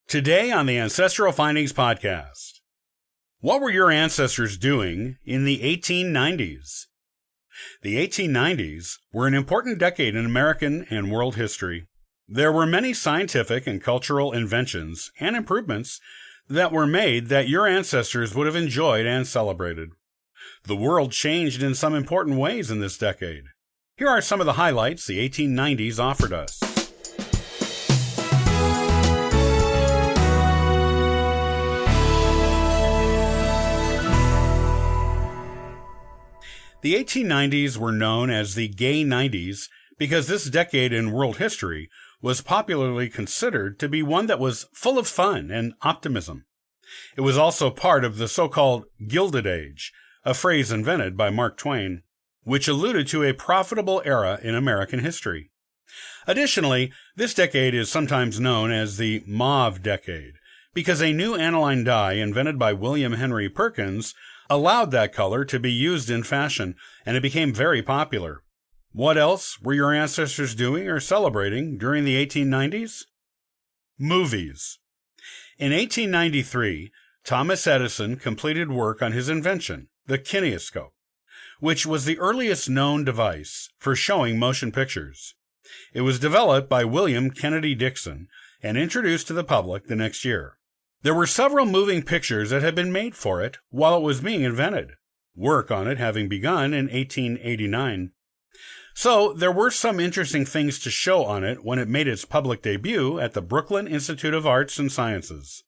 Today on the Ancestral Findings Podcast, what were your ancestors doing in the 1890s? The 1890s were an important decade in American and world history. There were many scientific and cultural inventions and improvements that were made that your ancestors would have enjoyed and celebrated. The world changed in some important ways in this decade. Here are some of the highlights the 1890s offered us. The 1890s were known as the Gay 90s because this decade in world history was popularly considered to be one that was full of fun and optimism. It was also part of the so-called Gilded Age, a phrase invented by Mark Twain, which alluded to a profitable era in American history. Additionally, this decade is sometimes known as the Mauve Decade because a new aniline dye invented by William Henry Perkins allowed that color to be used in fashion, and it became very popular. What else were your ancestors doing or celebrating during the 1890s? Movies. In 1893, Thomas Edison completed work on his invention, the kinescope, which was the earliest known device for showing motion pictures. It was developed by William Kennedy Dixon and introduced to the public the next year. There were several moving pictures that had been made for it while it was being invented, work on it having begun in 1889. So there were some interesting things to show on it when it made its public debut at the Brooklyn Institute of Arts and Sciences.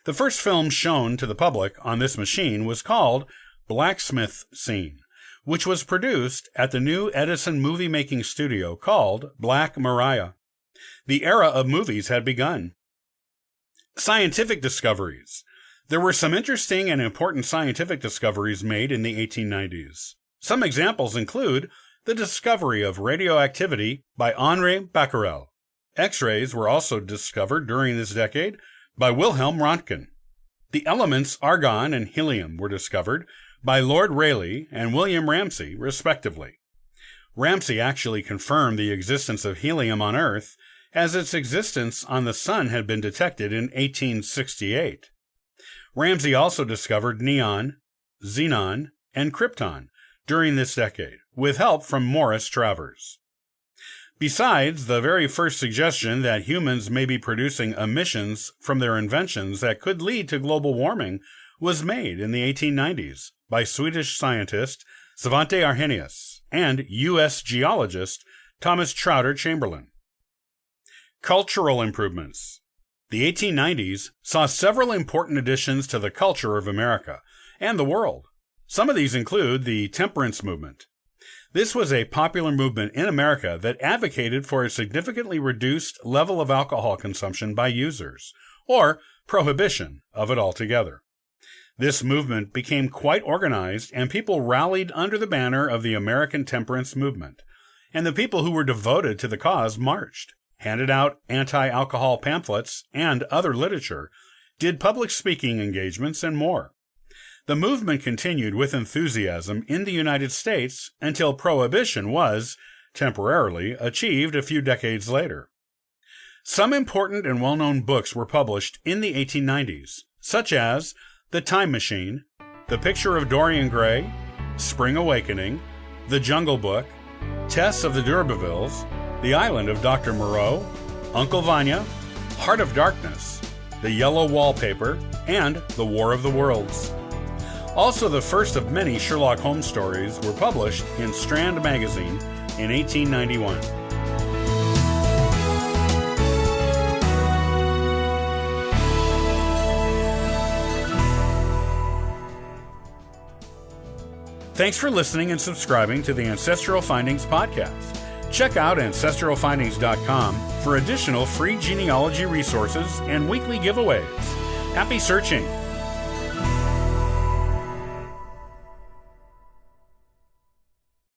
The first film shown to the public on this machine was called Blacksmith Scene, which was produced at the new Edison movie-making studio called Black Maria. The era of movies had begun. Scientific discoveries. There were some interesting and important scientific discoveries made in the 1890s. Some examples include the discovery of radioactivity by Henri Becquerel. X-rays were also discovered during this decade by Wilhelm Röntgen. The elements argon and helium were discovered by Lord Rayleigh and William Ramsay, respectively. Ramsay actually confirmed the existence of helium on Earth, as its existence on the Sun had been detected in 1868. Ramsay also discovered neon, xenon, and krypton during this decade, with help from Morris Travers. Besides, the very first suggestion that humans may be producing emissions from their inventions that could lead to global warming was made in the 1890s by Swedish scientist Svante Arrhenius and U.S. geologist Thomas Trotter Chamberlain. Cultural improvements. The 1890s saw several important additions to the culture of America and the world. Some of these include the temperance movement. This was a popular movement in America that advocated for a significantly reduced level of alcohol consumption by users, or prohibition of it altogether. This movement became quite organized, and people rallied under the banner of the American temperance movement, and the people who were devoted to the cause marched, handed out anti-alcohol pamphlets and other literature, did public speaking engagements, and more. The movement continued with enthusiasm in the United States until prohibition was, temporarily, achieved a few decades later. Some important and well-known books were published in the 1890s, such as The Time Machine, The Picture of Dorian Gray, Spring Awakening, The Jungle Book, Tess of the D'Urbervilles, The Island of Dr. Moreau, Uncle Vanya, Heart of Darkness, The Yellow Wallpaper, and The War of the Worlds. Also, the first of many Sherlock Holmes stories were published in Strand magazine in 1891. Thanks for listening and subscribing to the Ancestral Findings Podcast. Check out ancestralfindings.com for additional free genealogy resources and weekly giveaways. Happy searching!